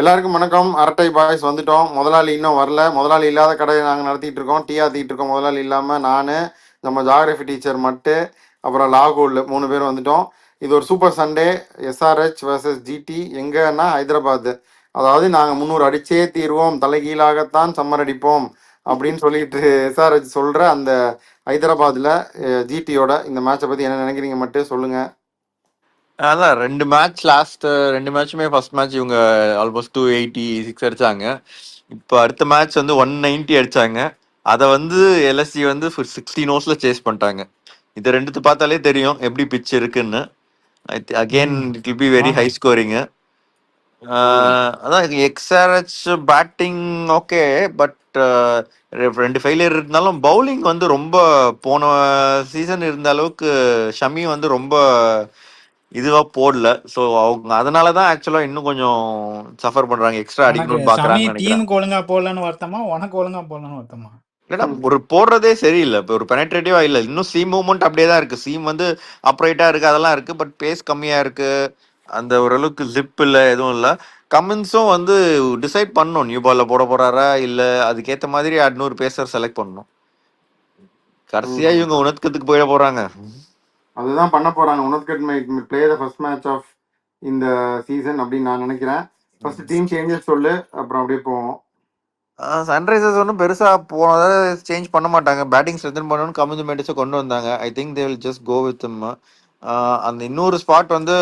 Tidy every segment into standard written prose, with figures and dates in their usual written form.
எல்லாருக்கும் வணக்கம். அரட்டை பாய்ஸ் வந்துட்டோம். முதலாளி இன்னும் வரல. முதலாளி இல்லாத கடையை நாங்கள் நடத்திட்டு இருக்கோம். டீ ஆத்திட்டு இருக்கோம். முதலாளி இல்லாமல் நான், நம்ம ஜாகிரபி டீச்சர் மட்டும், அப்புறம் லாகூல் 3 பேர் வந்துட்டோம். இது ஒரு super Sunday. SRH versus GT. எங்கன்னா ஹைதராபாத். அதாவது நாங்கள் 300 அடிச்சே தீர்வோம், தலைகீழாகத்தான் சம்மர் அடிப்போம் அப்படின்னு சொல்லிட்டு எஸ்ஆர்ஹெச் சொல்ற அந்த ஹைதராபாத்தில் ஜிடியோட இந்த மேட்சை பற்றி என்ன நினைக்கிறீங்க மட்டும் சொல்லுங்க. அதான் 2 மேட்ச் லாஸ்ட் 2 மேட்சுமே ஃபர்ஸ்ட் மேட்ச் இவங்க ஆல்மோஸ்ட் 286 அடிச்சாங்க. இப்போ அடுத்த மேட்ச் வந்து 190 அடிச்சாங்க. அதை வந்து எல்எஸ்சி வந்து 16 ஓவர்ஸ்ல சேஸ் பண்ணிட்டாங்க. இது ரெண்டுத்து பார்த்தாலே தெரியும் எப்படி பிச் இருக்குன்னு. Again it will be very high scoring. அதான் எக்ஸ்ஆர்ஹெச் பேட்டிங் ஓகே, பட் 2 ஃபெயிலியர் இருந்தாலும் பவுலிங் வந்து ரொம்ப போன சீசன் இருந்த அளவுக்கு ஷமி வந்து ரொம்ப இதுவா போடல. ஸோ அவங்க அதனாலதான் ஆக்சுவலா இன்னும் கொஞ்சம் சஃபர் பண்றாங்க, எக்ஸ்ட்ரா உனக்கு அடிக்கணும்னு சமி பாக்குறாங்கன்னு நினைக்கிறேன். டீமுக்கு ஒழுங்கா போடலன்னு வருத்தமா, உனக்கு ஒழுங்கா போடலன்னு வருத்தமா? இல்லடா, ஒரு போடுறதே சரியில்லை. இப்போ ஒரு பெனட்ரேட்டிவா இல்லை. இன்னும் சீம் மூவ்மெண்ட் அப்படியே தான் இருக்கு. சீம் வந்து அப்ரைட்டா இருக்கு, அதெல்லாம் இருக்கு. பட் பேஸ் கம்மியா இருக்கு. அந்த ஓரளவுக்கு ஜிப் இல்லை, எதுவும் இல்லை. கமின்ஸும் வந்து டிசைட் பண்ணணும், நியூ பால்ல போட போறாரா இல்ல அதுக்கேத்த மாதிரி 200 பேசர் செலக்ட் பண்ணணும். கடைசியா இவங்க உணர்த்துக்கு போயிட போறாங்க. அதுதான் பண்ண போறாங்க. Unadkat may play the first match of இந்த சீசன் அப்படின்னு நான் நினைக்கிறேன். ஃபர்ஸ்ட் டீம் சேஞ்சஸ் சொல்லு, அப்புறம் அப்படியே போவோம். சன்ரைசர்ஸ் ஒன்றும் பெருசா போனதை சேஞ்ச் பண்ண மாட்டாங்க. பேட்டிங் ஸ்ட்ரென்தன் பண்ணணும்னு கமிஞ்சு மேட்டிஸை கொண்டு வந்தாங்க. I think they will just go with அந்த இன்னொரு ஸ்பாட் வந்து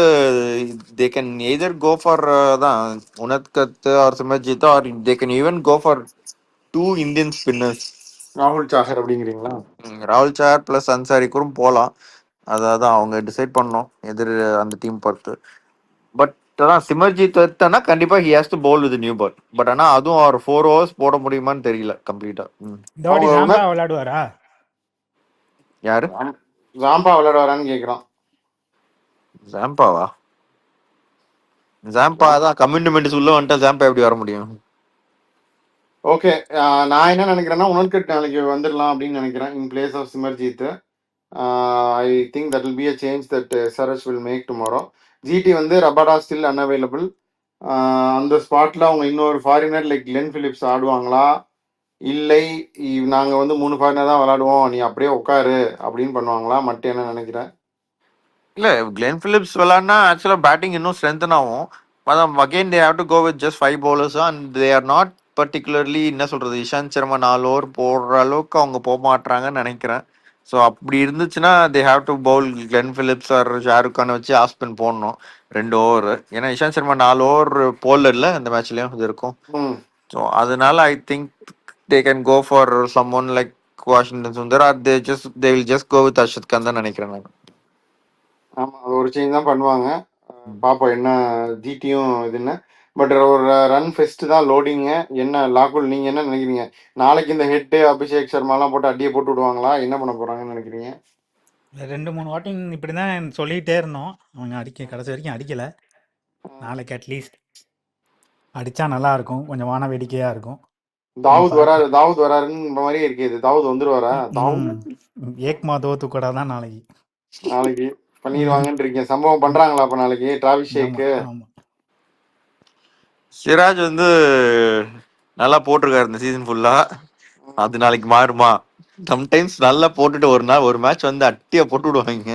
they can either go for தான் Unadkat or Simarjeet, or they can even go for 2 Indian spinners. ராகுல் சாகர் அப்படிங்கிறீங்களா? ராகுல் சார் பிளஸ் அன்சாரி கூட போகலாம். அதான் அவங்க டிசைட் பண்ணோம் எதிர் அந்த டீம் பொறுத்து. பட் அதான் சிமர்ஜித் எடுத்தனா கண்டிப்பா he has to bowl with new ball. But ஆனா அதுவும் ஒரு 4 ஓவர்ஸ் போட முடியுமான்னு தெரியல கம்ப்ளீட்டா. இந்த வாட்டி ஜாம்பா விளையாடுவாரா? யாரு ஜாம்பா விளையாடுவாரான்னு கேக்குறான். ஜாம்பாவா? ஜாம்பா தான் கமிட்மெண்ட்ஸ் உள்ள வந்துட்டா ஜாம்பா எப்படி வர முடியும்? ஓகே, நான் என்ன நினைக்கிறேன்னா உனத்கட் நாளைக்கு வந்துடலாம் அப்படின்னு நினைக்கிறேன் in place of Simarjeet. I think that will be a change that SRH will make tomorrow. GT வந்து ரபாடா ஸ்டில் அன்அவைலபிள். அந்த ஸ்பாட்ல அவங்க இன்னொரு ஃபாரினர் லைக் கிளென் பிலிப்ஸ் ஆடுவாங்களா, இல்லை நாங்க வந்து 3 ஃபாரினர் தான் விளையாடுவோம், நீ அப்படியே உட்காரு அப்படின்னு பண்ணுவாங்களா மட்டும் என்ன நினைக்கிறேன். இல்ல, கிளென் பிலிப்ஸ் விளையாடினா ஆக்சுவலா பேட்டிங் இன்னும் ஸ்ட்ரென்தன் ஆகும். அதான் again they have to go with just 5 bowlers and they are not particularly என்ன சொல்றது, இஷாந்த் சர்மா 4 ஓவர் போடுற அளவுக்கு அவங்க போக மாட்டாங்கன்னு நினைக்கிறேன். ஸோ அப்படி இருந்துச்சுன்னா they have to bowl Glenn Phillips or Shahrukh கானை வச்சு ஆஸ்பின் போடணும் 2 ஓவர். ஏன்னா இஷாந்த் சர்மா 4 ஓவர் போடல இல்லை இந்த மேட்ச்லயும் இது இருக்கும். ஸோ அதனால I think they can go for someone like Washington Sundar, or they will just go with Arshad Khan தான் நினைக்கிறேன் நான். ஆமாம், அது ஒரு சேஞ்ச் தான் பண்ணுவாங்க. பார்ப்போம் என்ன ஜிடியும் இதுன்னு. பட் ஒரு ரன் ஃபெஸ்ட் தான் லோடிங்க. என்ன லாகுல், நீங்கள் என்ன நினைக்கிறீங்க? நாளைக்கு இந்த ஹெட்டு அபிஷேக் சர்மாலாம் போட்டு அடியை போட்டு விடுவாங்களா, என்ன பண்ண போகிறாங்கன்னு நினைக்கிறீங்க? 2-3 வாட்டி இப்படி தான் சொல்லிகிட்டே இருந்தோம். அவங்க கடைசி வரைக்கும் அடிக்கலை. நாளைக்கு அட்லீஸ்ட் அடித்தா நல்லா இருக்கும், கொஞ்சம் வான வேடிக்கையாக இருக்கும். தாவூத் வராருன்னு மாதிரியே இருக்குது. தாவூத் வந்துருவாரா? ஏக்மா தோத்து கூட தான் நாளைக்கு பண்ணிடுவாங்கன்னு இருக்கேன். சம்பவம் பண்றாங்களா அப்ப நாளைக்கு டிராவிஸ் ஷேக்கு? சிராஜ் வந்து நல்லா போட்டிருக்காரு இந்த சீசன் ஃபுல்லா. அது நாளைக்கு மாறுமா? சம்டைம்ஸ் நல்லா போட்டுட்டு ஒரு மேட்ச் வந்து அட்டியா போட்டு விடுவாங்க.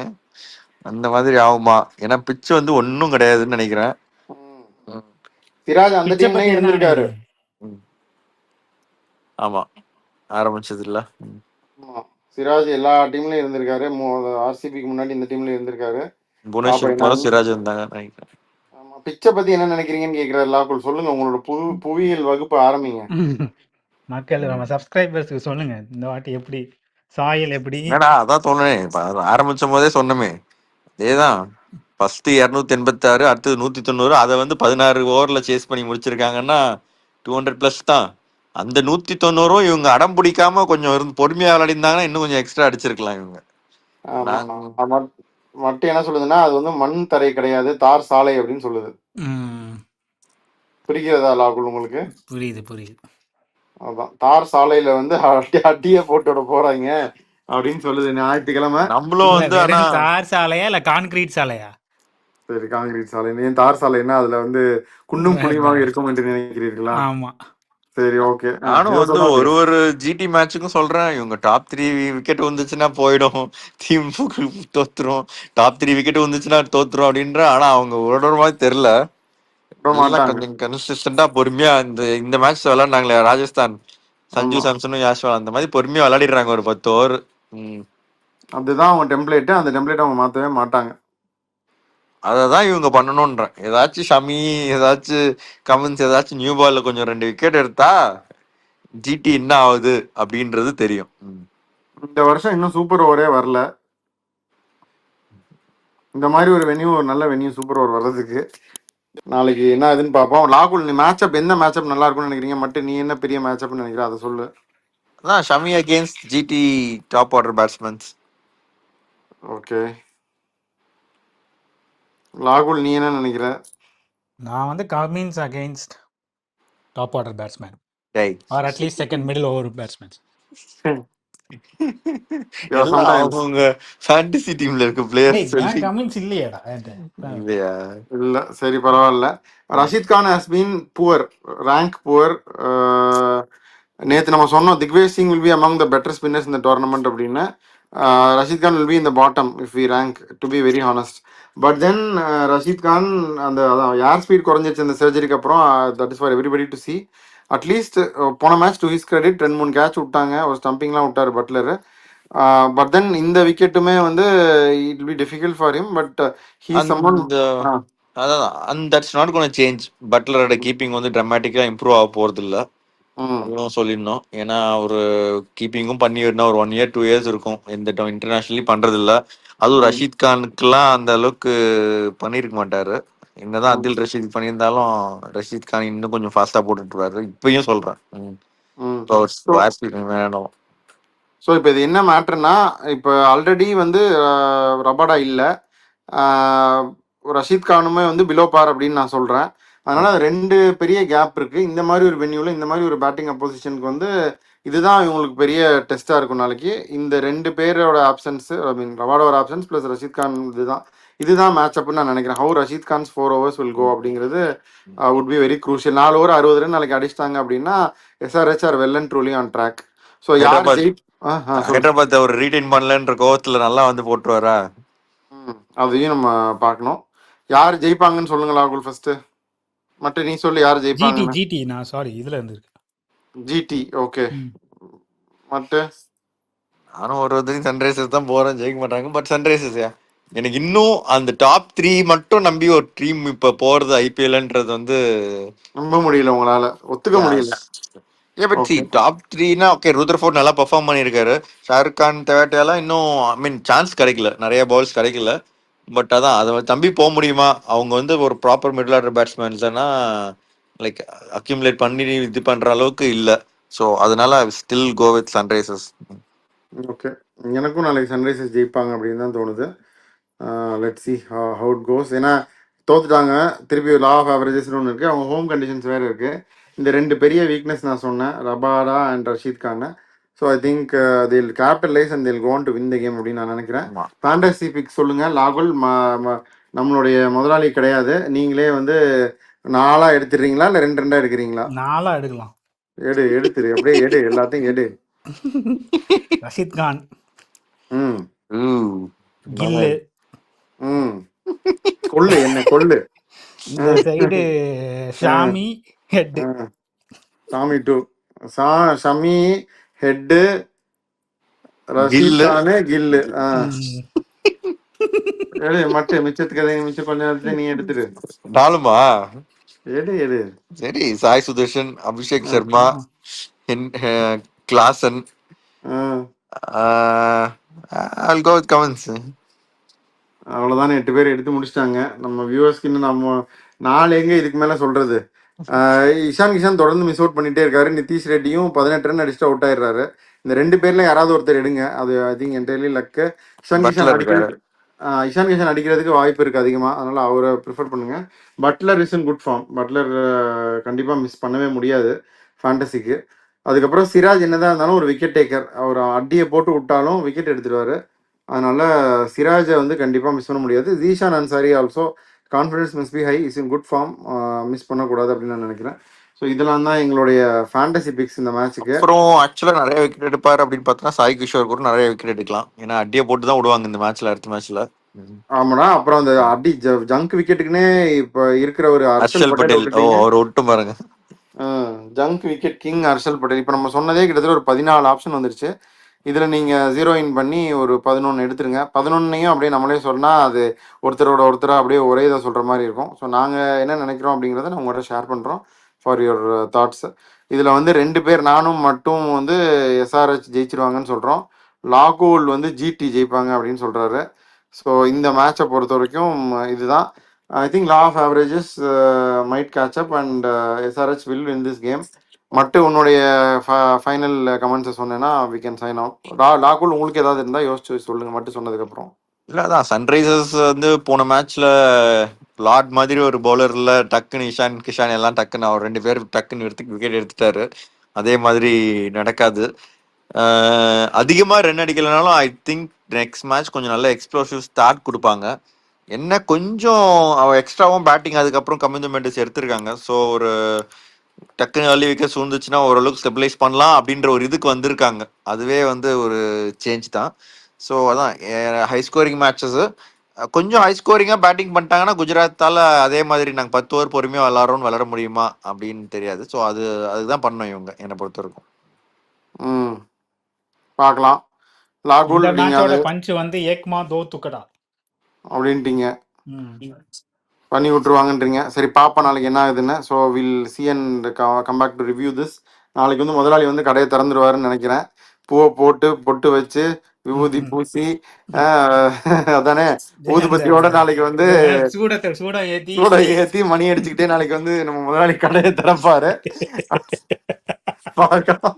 அந்த மாதிரி ஆகுமா? ஏன்னா பிச்சு வந்து ஒன்னும் கிடையாதுன்னு நினைக்கிறேன். சிராஜ் அந்த டீம்ல இருந்திருக்காரு. ஆமா, ஆரம்பிச்சது இல்ல. சிராஜ் எல்லா டீம்லயும் இருந்திருக்காரு. ஆர்சிபிக்கு முன்னாடி இந்த டீம்ல இருந்திருக்காரு. புவனேஸ்வர் சிராஜ் இருந்தாங்க நினைக்கிறேன். ஆமா, பிச்சை பத்தி என்ன நினைக்கிறீங்கன்னு கேக்குறாரு லாகுல். சொல்லுங்க, உங்களோட புவியியல் வகுப்பு ஆரம்பிங்க. மக்கள் நம்ம சப்ஸ்கிரைபர்ஸ்க்கு சொல்லுங்க இந்த வாட்டி எப்படி சாயல் எப்படி. அதான் சொன்னேன் ஆரம்பிச்சும் போதே சொன்னமே அதேதான். ஃபர்ஸ்ட் 286, அடுத்தது 190. அதை வந்து 16 ஓவர்ல சேஸ் பண்ணி முடிச்சிருக்காங்கன்னா 200+ தான். அந்த 190 இவங்க அடம் பிடிக்காம கொஞ்சம் இருந்து பொறுமையா விளையாடிருந்தாங்கன்னா இன்னும் கொஞ்சம் எக்ஸ்ட்ரா அடிச்சிருக்கலாம் இவங்க. மட்டும் என்ன சொல்லுதுன்னா அது வந்து மண் தரை கிடையாது, தார் சாலை அப்படின்னு சொல்லுது. புரிகிறதா லாகுல் உங்களுக்கு? புரியுது. அதான் தார் சாலையில வந்து அட்டிய போட்டு போறாங்க அப்படின்னு சொல்லுது ஞாயிற்றுக்கிழமை. நம்மளும் வந்து தார் சாலையா இல்ல கான்கிரீட் சாலையா? சரி, காங்கிரீட் சாலை. ஏன் தார் சாலைன்னா அதுல வந்து குண்டும் குழியுமாக இருக்கும் என்று நினைக்கிறீர்களா? ஆமா. சரி, ஓகே. நானும் ஏதோ வந்து சொன்னா ஒரு ஒரு ஜிடி மேட்சுக்கும் சொல்றேன், இவங்க டாப் 3 விக்கெட் வந்துச்சுன்னா போயிடும், டீம் தோத்துரும், டாப் 3 விக்கெட் வந்துச்சுன்னா தோத்துரும் அப்படின்ற. ஆனா அவங்க ஒரு மாதிரி தெரியல, விட எல்லாம் மாட்டாங்க. கொஞ்சம் கன்சிஸ்டண்டா பொறுமையா இந்த மேட்ச் விளையாண்டாங்களே ராஜஸ்தான், சஞ்சு ஆமா, சாம்சனும் யாஷ்வால் அந்த மாதிரி பொறுமையா விளையாடிடுறாங்க ஒரு 10 ஓவர். அதுதான் அவங்க டெம்ப்ளேட். அந்த டெம்ப்ளேட் அவங்க மாத்தவே மாட்டாங்க. அததான் இவங்க பண்ணணும்ன்றேன். ஏதாச்சும் ஷமி, ஏதாச்சும் கமின்ஸ், ஏதாச்சும் நியூ பால்ல கொஞ்சம் 2 விக்கெட் எடுத்தா ஜிடி என்ன ஆகுது அப்படின்றது தெரியும். இந்த வருஷம் இன்னும் சூப்பர் ஓவரே வரல. இந்த மாதிரி ஒரு வென்யூ, ஒரு நல்ல வென்யூ சூப்பர் ஓவர் வர்றதுக்கு நாளைக்கு என்ன ஆகுதுன்னு பார்ப்போம். லாகுல், நீ மேட்சப் எந்த மேட்சப் நல்லா இருக்கும்னு நினைக்கிறீங்க? மட்டும் நீ என்ன பெரிய மேட்சப்னு நினைக்கிற அதை சொல்லு. அதான் Shami against GT top order batsmen. Okay, லாகுல் நீ என்ன நினைக்கிற? நான் வந்து Cummins against top order batsman டேய், or at least second middle over batsman. எல்லாம் சம்டைம்ஸ் அவங்க ஃபேண்டசி டீம்ல இருக்க பிளேயர்ஸ் டேய், சொல்லி ஏன் கமின்ஸ் இல்லையாடா இல்லையா? இல்ல, சரி, பரவாயில்ல. Rashid Khan has been poor, rank poor. நேற்று நம்ம சொன்னோம் Digvesh Singh will be among the better spinners இந்த டோர்னமெண்ட் அப்படின்னு. ரஷீத் கான் வில் பி இந்த bottom if we rank, to be very honest. But then Rashid Khan அந்த அதான் ஏர் ஸ்பீட் குறைஞ்சிச்சு அந்த சர்ஜரிக்கு அப்புறம். That is for everybody to see. At least போன match to his credit 2-3 catch விட்டாங்க, ஒரு ஸ்டம்பிங்லாம் விட்டார் பட்லர். பட் தென் இந்த விக்கெட்டுமே வந்து it be difficult for him. But he summon. அந்த அதான் தட்ஸ் நாட் கோனா சேஞ்ச். பட்லரோட கீப்பிங் வந்து டிராமட்டிக்கா இம்ப்ரூவ் ஆக போறது இல்ல, அதுவும் சொல்லிடணும். ஏன்னா ஒரு கீப்பிங்கும் பண்ணி வரணும், ஒரு 1 இயர் 2 இயர்ஸ் இருக்கும், எந்த இன்டர்நேஷனலி பண்றது இல்ல. அதுவும் ரஷீத் கானுக்குலாம் அந்த அளவுக்கு பண்ணிருக்க மாட்டாரு. என்னதான் அதில் ரஷீத் பண்ணியிருந்தாலும் ரஷீத் கான் இன்னும் கொஞ்சம் ஃபாஸ்டா போட்டுட்டுருவாரு, இப்பயும் சொல்றேன். ஸோ வேணும். ஸோ இப்போ இது என்ன மேட்ருன்னா, இப்போ ஆல்ரெடி வந்து ரபாடா இல்லை, ரஷீத் கானுமே வந்து பிலோ பார் அப்படின்னு நான் சொல்கிறேன். அதனால அது 2 பெரிய கேப் இருக்கு. இந்த மாதிரி ஒரு வென்யூவில் இந்த மாதிரி ஒரு பேட்டிங் அப்போசிஷனுக்கு வந்து இதுதான் இவங்களுக்கு பெரிய டெஸ்ட்டாக இருக்கும் நாளைக்கு. இந்த 2 பேரோட ஆப்ஷன்ஸ், ஐ மீன் ரபாடோட ஆப்ஷன்ஸ் ப்ளஸ் ரஷீத் கான், இதுதான் மேட்ச் அப்னு நான் நினைக்கிறேன். How Rashid Khan's 4 overs will go அப்படிங்கிறது would be very crucial. 4 over 60 run நாளைக்கு அடிச்சிட்டாங்க அப்படின்னா SRH are well and truly on track. So யார் ஹைதராபாத் அவர் ரீடைன் பண்ணலன்ற கோவத்துல நல்லா வந்து போட்டுருவாரா? அதையும் நம்ம பார்க்கணும். யார் ஜெயிப்பாங்கன்னு சொல்லுங்க ராகுல் ஃபர்ஸ்ட். மட்டும் நீ சொல்லு யார் ஜெயிப்பாங்கன்னு. ஜிடி நான் சாரி இதுல இருந்து ஜிடி. ஓகே, மட்டும் நானும் ஒரு சன்ரைசர்ஸ் தான் போறேன், ஜெயிக்க மாட்டாங்க. பட் சன்ரைசர்ஸ் எனக்கு இன்னும் அந்த டாப் 3 மட்டும் நம்பி ஒரு டீம் இப்ப போறது ஐபிஎல்ன்றது வந்து நம்ப முடியல, உங்களால ஒத்துக்க முடியல. டாப் 3னா ஓகே, ருத்ரஃபோர்ட் நல்லா பெர்ஃபார்ம் பண்ணியிருக்காரு, ஷாருக் கான், தேவாட்டியாலாம் இன்னும் ஐ மீன் சான்ஸ் கிடைக்கல, நிறைய பால்ஸ் கிடைக்கல. பட் அதான் அதை தம்பி போக முடியுமா? அவங்க வந்து ஒரு ப்ராப்பர் மிடில் ஆர்டர் பேட்ஸ்மேன்ஸ்னா லைக் அக்யூமுலேட் பண்ணி இது பண்ற அளவுக்கு இல்ல. ஸோ அதனால still go with Sunrisers. Okay, எனக்கும் நாளைக்கு சன்ரைசர்ஸ் ஜெயிப்பாங்க அப்படின்னு தான் தோணுது. Let's see how it goes. ஏன்னா தோத்துட்டாங்க, திருப்பி லா ஆஃப் ஆவரேஜஸ்னு ஒன்று இருக்குது, அவங்க ஹோம் கண்டிஷன்ஸ் வேறு இருக்குது. இந்த 2 பெரிய வீக்னஸ் நான் சொன்னேன், Rabada and Rashid Khan. So I think they'll capitalize and they'll go on to win the game அப்படின்னு நான் நினைக்கிறேன். ஃபேண்டசி பிக் சொல்லுங்கள் லாகுல். நம்மளுடைய முதலாளி கிடையாது, நீங்களே வந்து 4 எடுத்துடுறீங்களா இல்லை 2 எடுக்கிறீங்களா? 4 எடுக்கலாம். எடுத்துரு, அப்படியே எடு, எல்லாத்தையும் எடு. ரஷீத் கான், கில்லு, கொள்ளு என்ன கொள்ளு. இந்த சைடு ஷாமி ஹெட், சாமி டூ, ஷமி ஹெட்டு, ரஷீத் கானு, கில்லு. எடு மட்டும், மிச்சத்துக்கு மிச்சம் கொஞ்ச நேரத்துல நீ எடுத்துரு. 4மா? எடு. சரி, Sai Sudharsan, Abhishek Sharma, Klaasen, I'll go with Cummins. அவ்வளோதானே, 8 பேர் எடுத்து முடிச்சிட்டாங்க. நம்ம வியூவர்ஸ்க்கு இன்னும் நம்ம 4 எங்கே இதுக்கு மேலே சொல்கிறது. இஷான் கிஷான் தொடர்ந்து மிஸ் அவுட் பண்ணிகிட்டே இருக்காரு. நிதிஷ் ரெட்டியும் 18 ரன் அடிச்சுட்டு அவுட் ஆயிடுறாரு. இந்த 2 பேரில் யாராவது ஒருத்தர் எடுங்க, அது I think entirely luck. Ishan Kishan அடிக்கிறதுக்கு வாய்ப்பு இருக்குது அதிகமாக, அதனால் அவரை ப்ரிஃபர் பண்ணுங்கள். Buttler is in good form. Buttler கண்டிப்பாக மிஸ் பண்ணவே முடியாது ஃபேண்டசிக்கு. அதுக்கப்புறம் சிராஜ் என்னதான் இருந்தாலும் ஒரு விக்கெட் டேக்கர், அவர் அடியை போட்டு விட்டாலும் விக்கெட் எடுத்துடுவார். அதனால சிராஜை வந்து கண்டிப்பாக மிஸ் பண்ண முடியாது. Zeeshan Ansari also confidence must be high, is in good form, miss பண்ணக்கூடாது அப்படின்னு நான் நினைக்கிறேன். ஸோ இதெல்லாம் தான் எங்களுடைய ஃபேண்டசி பிக்ஸ் இந்த மேட்ச்சுக்கு. அப்புறம் ஆக்சுவலா நிறைய விக்கெட் எடுப்பாரு அப்படின்னு பார்த்தோன்னா சாய் கிஷோர் கூட நிறைய விக்கெட் எடுக்கலாம். ஏன்னா அடியை போட்டு தான் விடுவாங்க இந்த மேட்ச்ல, அடுத்த மேட்ச்ல. ஆமாடா. அப்புறம் அந்த அடி ஜங்க் விக்கெட்டுக்குன்னே இப்போ இருக்கிற ஒரு ஹர்ஷல் ஹர்ஷல் பட்டேல் பட்டேல், அவர் விட்டு பாருங்க. Junk wicket king Harshal Patel. இப்போ நம்ம சொன்னதே கிட்டத்தட்ட ஒரு 14 ஆப்ஷன் வந்துருச்சு. இதில் நீங்கள் ஜீரோ இன் பண்ணி ஒரு 11 எடுத்துருங்க. 11ஐயும் அப்படியே நம்மளே சொன்னால் அது ஒருத்தராக அப்படியே ஒரே இதை சொல்கிற மாதிரி இருக்கும். ஸோ நாங்கள் என்ன நினைக்கிறோம் அப்படிங்கிறத நான் உங்கள்கிட்ட ஷேர் பண்ணுறோம் ஃபார் யுவர் தாட்ஸ். இதில் வந்து 2 பேர் நானும் மட்டும் வந்து எஸ்ஆர்ஹெச் ஜெயிச்சிருவாங்கன்னு சொல்கிறோம். லாகூல் வந்து ஜிடி ஜெயிப்பாங்க அப்படின்னு சொல்கிறாரு. ஸோ இந்த மேட்சை பொறுத்த வரைக்கும் இதுதான். I think law of averages might catch up and SRH will win this game. மட்டும் உன்னுடைய ஃபைனல் கமெண்ட்ஸை சொன்னேன்னா வி கேன் சைன் அவுட். லாகுல் உங்களுக்கு ஏதாவது இருந்தால் யோசிச்சு சொல்லுங்க மட்டும் சொன்னதுக்கப்புறம். இல்ல அதான் சன்ரைசர்ஸ் வந்து போன மேட்ச்ல லார்ட் மாதிரி ஒரு பவுலர்ல டக்குன்னு இஷான் கிஷான் எல்லாம் டக்குன்னு அவர் 2 பேர் டக்குன்னு விக்கெட் எடுத்துட்டாரு. அதே மாதிரி நடக்காது. அதிகமா ரன் அடிக்கலனாலும் ஐ திங்க் நெக்ஸ்ட் மேட்ச் கொஞ்சம் நல்ல எக்ஸ்ப்ளோசிவ் ஸ்டார்ட் கொடுப்பாங்க. என்ன கொஞ்சம் எக்ஸ்ட்ராவும் பேட்டிங் அதுக்கப்புறம் கமிட்மெண்ட்ஸ் எடுத்திருக்காங்க. ஸோ ஒரு டக்குன்னு ஏர்லி விக்கெட்ஸ் விழுந்துச்சுன்னா ஓரளவுக்கு ஸ்டெபிலைஸ் பண்ணலாம் அப்படின்ற ஒரு இதுக்கு வந்திருக்காங்க. அதுவே வந்து ஒரு சேஞ்ச் தான். ஸோ அதான் ஹை ஸ்கோரிங் மேட்சஸ் கொஞ்சம் ஹை ஸ்கோரிங்காக பேட்டிங் பண்ணிட்டாங்கன்னா குஜராத்தால் அதே மாதிரி நாங்கள் 10 ஓவர் பொறுமையாக விளாட முடியுமா அப்படின்னு தெரியாது. ஸோ அதுதான் பண்ணோம் இவங்க என்னை பொறுத்த வரைக்கும். பார்க்கலாம். லாகுல் இந்த மேட்சோட பஞ்ச் வந்து ஏக்மா தோ துக்கடா அப்படின்ட்டீங்க, பண்ணி விட்டுருவாங்கன்றீங்க. சரி பாப்பா நாளைக்கு என்ன ஆகுதுன்னு. So will see and come back to review this. நாளைக்கு வந்து முதலாளி வந்து கடையை திறந்துருவாருன்னு நினைக்கிறேன். பூவை போட்டு பொட்டு வச்சு விபூதி பூசி அதானே ஊதுபத்தியோட நாளைக்கு வந்து சூட ஏத்தி மணி அடிச்சுக்கிட்டே நாளைக்கு வந்து நம்ம முதலாளி கடையை திறப்பாரு. பார்க்கலாம்.